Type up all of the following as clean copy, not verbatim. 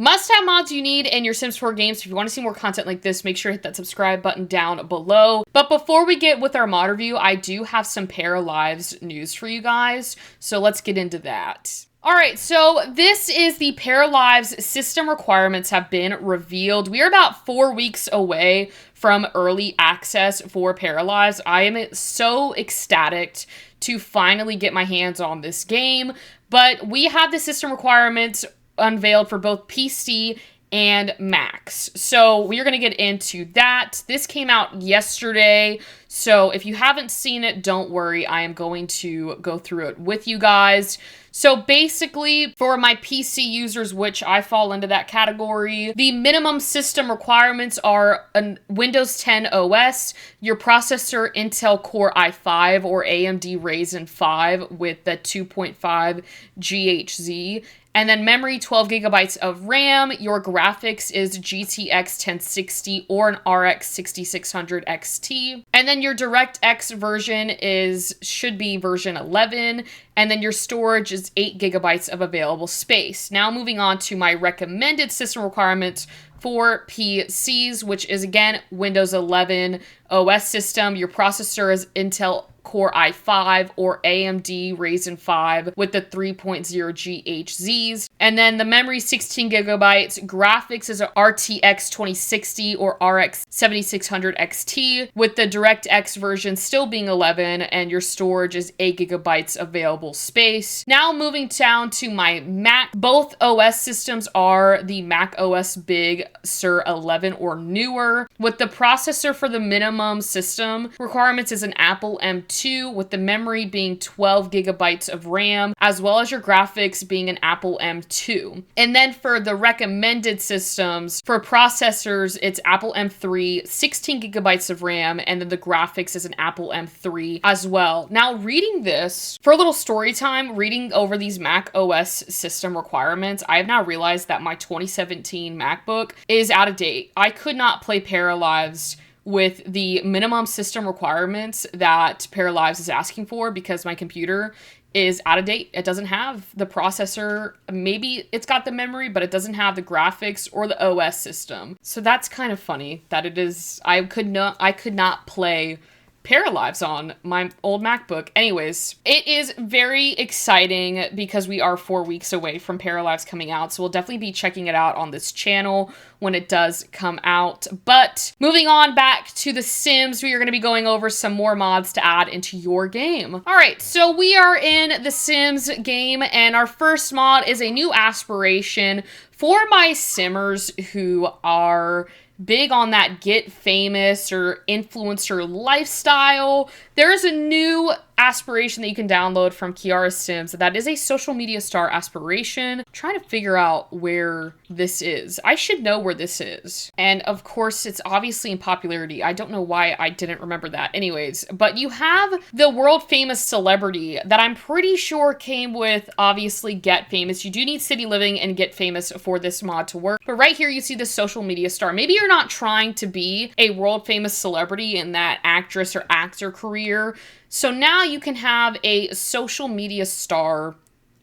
Must-have mods you need in your Sims 4 games. If you want to see more content like this, make sure to hit that subscribe button down below. But before we get with our mod review, I do have some Paralives news for you guys, so let's get into that. Alright, so this is the Paralives system requirements have been revealed. We are about 4 weeks away from early access for Paralives. I am so ecstatic to finally get my hands on this game, but we have the system requirements unveiled for both PC and Macs. So we are going to get into that. This came out yesterday, so if you haven't seen it, don't worry. I am going to go through it with you guys. So basically, for my PC users, which I fall into that category, the minimum system requirements are a Windows 10 OS, your processor Intel Core i5 or AMD Ryzen 5 with the 2.5 GHz, and then memory 12 gigabytes of RAM. Your graphics is GTX 1060 or an RX 6600 XT. And then your DirectX version should be version 11. And then your storage is 8 gigabytes of available space. Now moving on to my recommended system requirements for PCs, which is again Windows 11 OS system. Your processor is Intel Core i5 or AMD Ryzen 5 with the 3.0 GHzs. And then the memory 16 gigabytes, graphics is a RTX 2060 or RX 7600 XT with the DirectX version still being 11, and your storage is 8 gigabytes available space. Now moving down to my Mac, both OS systems are the Mac OS Big Sur 11 or newer, with the processor for the minimum system requirements is an Apple M2 with the memory being 12 gigabytes of RAM, as well as your graphics being an Apple M2. And then for the recommended systems, for processors, it's Apple M3, 16 gigabytes of RAM, and then the graphics is an Apple M3 as well. Now reading this, for a little story time, reading over these Mac OS system requirements, I have now realized that my 2017 MacBook is out of date. I could not play Paralives with the minimum system requirements that Paralives is asking for because my computer is out of date. It doesn't have the processor. Maybe it's got the memory, but it doesn't have the graphics or the OS system. So that's kind of funny that it is. I could not play Paralives on my old MacBook. Anyways, it is very exciting because we are 4 weeks away from Paralives coming out, so we'll definitely be checking it out on this channel when it does come out. But moving on back to The Sims, we are going to be going over some more mods to add into your game. All right, so we are in The Sims game, and our first mod is a new aspiration for my Simmers who are big on that get famous or influencer lifestyle. There is a new aspiration that you can download from Kiara Sims that is a social media star aspiration. I'm trying to figure out where this is. I should know where this is. And of course, it's obviously in popularity. I don't know why I didn't remember that. Anyways, but you have the world famous celebrity that I'm pretty sure came with obviously Get Famous. You do need City Living and Get Famous for this mod to work. But right here, you see the social media star. Maybe you're not trying to be a world famous celebrity in that actress or actor career. So now you can have a social media star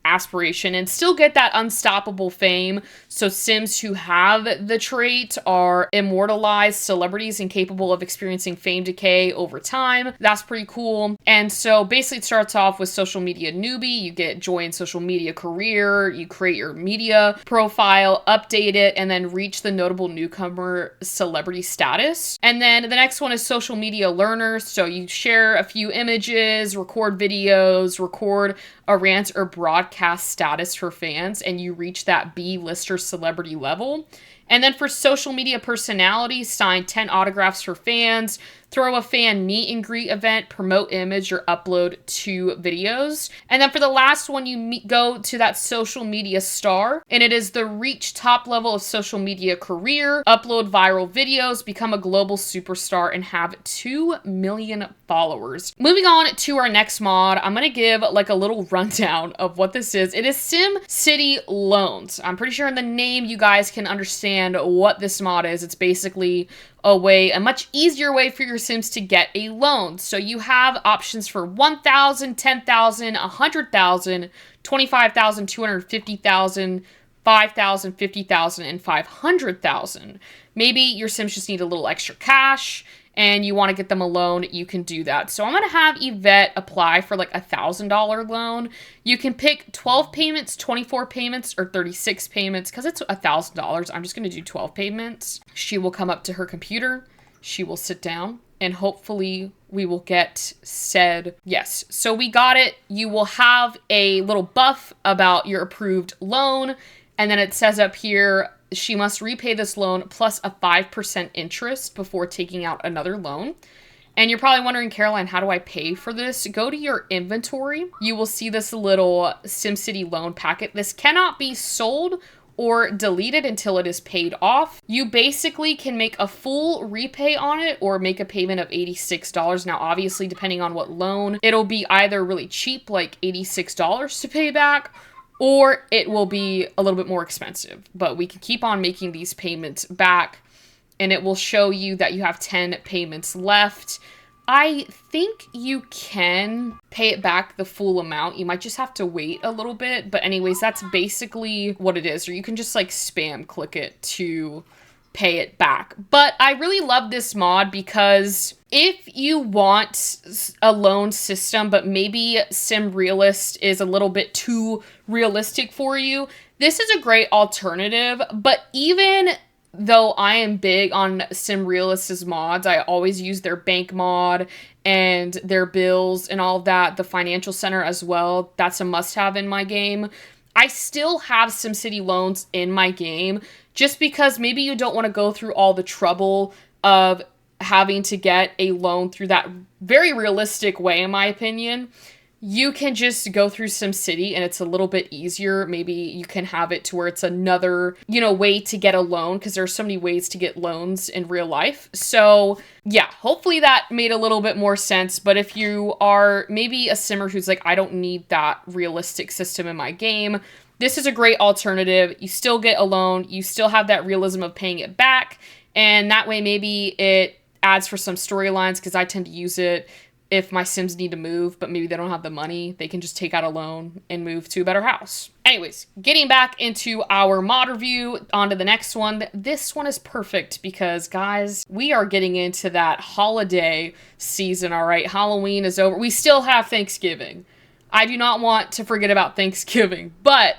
aspiration and still get that unstoppable fame. So Sims who have the trait are immortalized celebrities and capable of experiencing fame decay over time. That's pretty cool. And so basically it starts off with social media newbie. You get join social media career, you create your media profile, update it, and then reach the notable newcomer celebrity status. And then the next one is social media learner. So you share a few images, record videos, record a rant or broadcast status for fans, and you reach that B-lister celebrity level. And then for social media personality, sign 10 autographs for fans, throw a fan meet and greet event, promote image, or upload 2 videos. And then for the last one, you go to that social media star, and it is the reach top level of social media career, upload viral videos, become a global superstar, and have 2 million followers. Moving on to our next mod, I'm going to give like a little rundown of what this is. It is SimCity Loans. I'm pretty sure in the name you guys can understand what this mod is. It's basically a much easier way for your Sims to get a loan. So you have options for 1,000, 10,000, 100,000, 25,000, 250,000, 5,000, 50,000, and 500,000. Maybe your Sims just need a little extra cash and you want to get them a loan, you can do that. So I'm going to have Yvette apply for like $1,000 loan. You can pick 12 payments, 24 payments, or 36 payments. Because it's $1,000, I'm just going to do 12 payments. She will come up to her computer. She will sit down. And hopefully we will get said yes. So we got it. You will have a little buff about your approved loan. And then it says up here, she must repay this loan plus a 5% interest before taking out another loan. And you're probably wondering, Caroline, how do I pay for this? Go to your inventory. You will see this little SimCity loan packet. This cannot be sold or deleted until it is paid off. You basically can make a full repay on it or make a payment of $86. Now, obviously, depending on what loan, it'll be either really cheap, like $86 to pay back, or it will be a little bit more expensive. But we can keep on making these payments back, and it will show you that you have 10 payments left. I think you can pay it back the full amount. You might just have to wait a little bit. But anyways, that's basically what it is. Or you can just like spam click it to pay it back. But I really love this mod because if you want a loan system, but maybe Sim Realist is a little bit too realistic for you, this is a great alternative. But even though I am big on Sim Realist's mods, I always use their bank mod and their bills and all of that, the financial center as well. That's a must-have in my game. I still have SimCity Loans in my game just because maybe you don't want to go through all the trouble of having to get a loan through that very realistic way, in my opinion. You can just go through SimCity and it's a little bit easier. Maybe you can have it to where it's another, way to get a loan, because there's so many ways to get loans in real life. So yeah, hopefully that made a little bit more sense. But if you are maybe a simmer who's like, I don't need that realistic system in my game, this is a great alternative. You still get a loan. You still have that realism of paying it back. And that way maybe it adds for some storylines, because I tend to use it if my Sims need to move, but maybe they don't have the money. They can just take out a loan and move to a better house. Anyways, getting back into our mod review, on to the next one. This one is perfect because, guys, we are getting into that holiday season, all right? Halloween is over. We still have Thanksgiving. I do not want to forget about Thanksgiving, but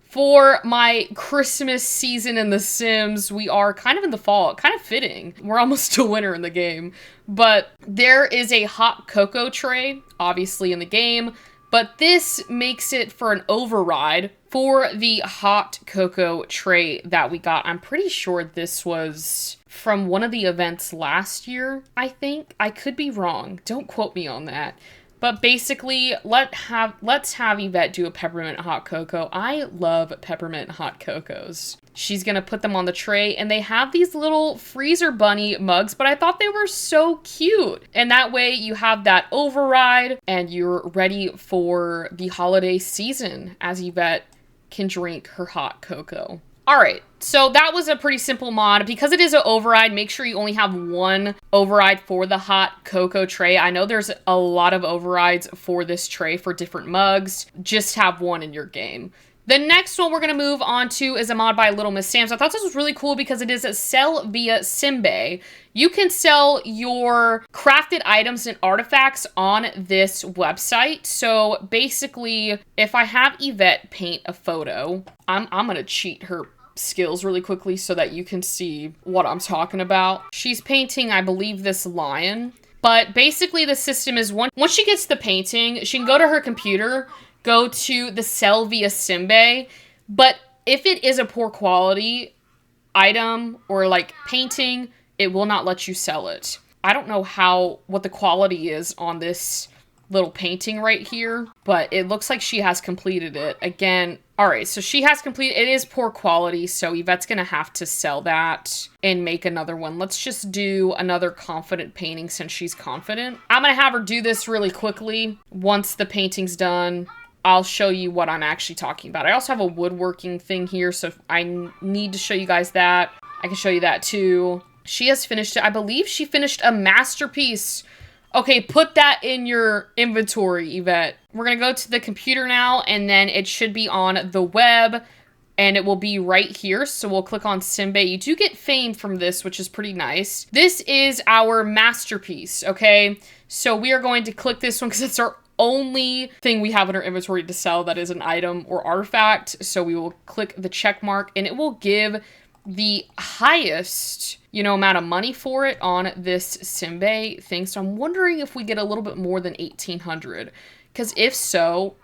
for my Christmas season in The Sims, we are kind of in the fall, kind of fitting. We're almost to winter in the game, but there is a hot cocoa tray, obviously in the game, but this makes it for an override for the hot cocoa tray that we got. I'm pretty sure this was from one of the events last year, I think. I could be wrong. Don't quote me on that. But basically, let's have Yvette do a peppermint hot cocoa. I love peppermint hot cocos. She's gonna put them on the tray, and they have these little freezer bunny mugs, but I thought they were so cute. And that way you have that override, and you're ready for the holiday season as Yvette can drink her hot cocoa. All right, so that was a pretty simple mod. Because it is an override, make sure you only have one override for the hot cocoa tray. I know there's a lot of overrides for this tray for different mugs. Just have one in your game. The next one we're going to move on to is a mod by Little Miss Sam's. I thought this was really cool because it is a sell via Simbay. You can sell your crafted items and artifacts on this website. So basically, if I have Yvette paint a photo, I'm going to cheat her skills really quickly so that you can see what I'm talking about. She's painting, I believe, this lion. But basically the system is once she gets the painting, she can go to her computer, go to the sell via Simbay. But if it is a poor quality item or like painting, it will not let you sell it. I don't know what the quality is on this little painting right here, but it looks like she has completed it. Again, all right, so she has completed, it is poor quality, so Yvette's gonna have to sell that and make another one. Let's just do another confident painting since she's confident. I'm gonna have her do this really quickly. Once the painting's done, I'll show you what I'm actually talking about. I also have a woodworking thing here, so if I need to show you guys that, I can show you that too. She has finished it. I believe she finished a masterpiece. Okay, put that in your inventory, Yvette. We're gonna go to the computer now, and then it should be on the web. and it will be right here. So we'll click on Simbay. You do get fame from this, which is pretty nice. This is our masterpiece, okay? So we are going to click this one because it's our only thing we have in our inventory to sell that is an item or artifact. So we will click the check mark, and it will give the highest, amount of money for it on this Simbay thing. So I'm wondering if we get a little bit more than 1,800, because if so,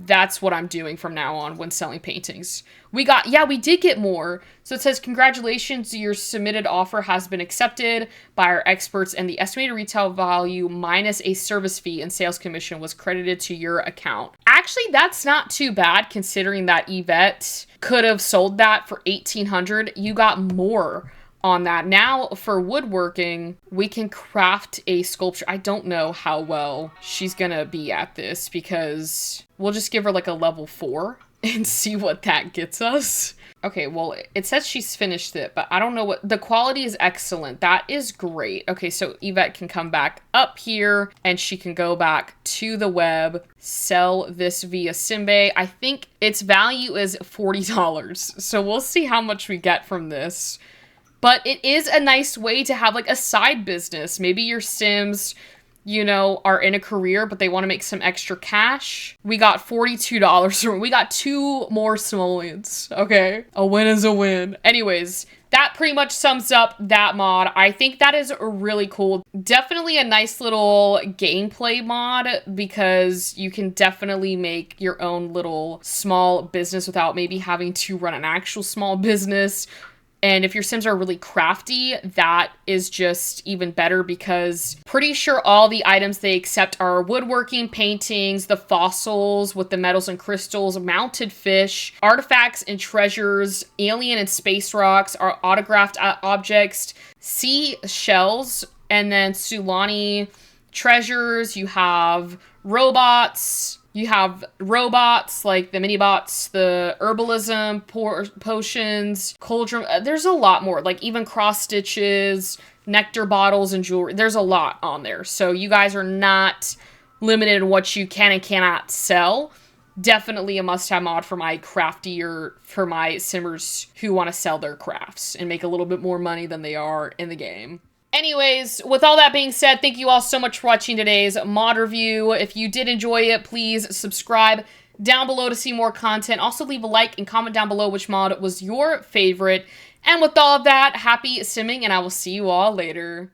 that's what I'm doing from now on when selling paintings. We did get more. So it says, congratulations, your submitted offer has been accepted by our experts, and the estimated retail value minus a service fee and sales commission was credited to your account. Actually, that's not too bad considering that Yvette could have sold that for 1,800. You got more on that. Now for woodworking, we can craft a sculpture. I don't know how well she's gonna be at this because we'll just give her like a level 4 and see what that gets us. Okay, well, it says she's finished it, but I don't know what the quality is. Excellent. That is great. Okay, so Yvette can come back up here and she can go back to the web, sell this via Simbay. I think its value is $40. So we'll see how much we get from this. But it is a nice way to have like a side business. Maybe your Sims, are in a career, but they want to make some extra cash. We got $42. We got 2 more simoleons. Okay. A win is a win. Anyways, that pretty much sums up that mod. I think that is really cool. Definitely a nice little gameplay mod because you can definitely make your own little small business without maybe having to run an actual small business. And if your Sims are really crafty, that is just even better because pretty sure all the items they accept are woodworking, paintings, the fossils with the metals and crystals, mounted fish, artifacts and treasures, alien and space rocks, are autographed objects, sea shells, and then Sulani treasures. You have robots. Like the mini bots, the herbalism, potions, cauldron. There's a lot more, like even cross stitches, nectar bottles, and jewelry. There's a lot on there. So you guys are not limited in what you can and cannot sell. Definitely a must-have mod for my for my simmers who want to sell their crafts and make a little bit more money than they are in the game. Anyways, with all that being said, thank you all so much for watching today's mod review. If you did enjoy it, please subscribe down below to see more content. Also, leave a like and comment down below which mod was your favorite. And with all of that, happy simming, and I will see you all later.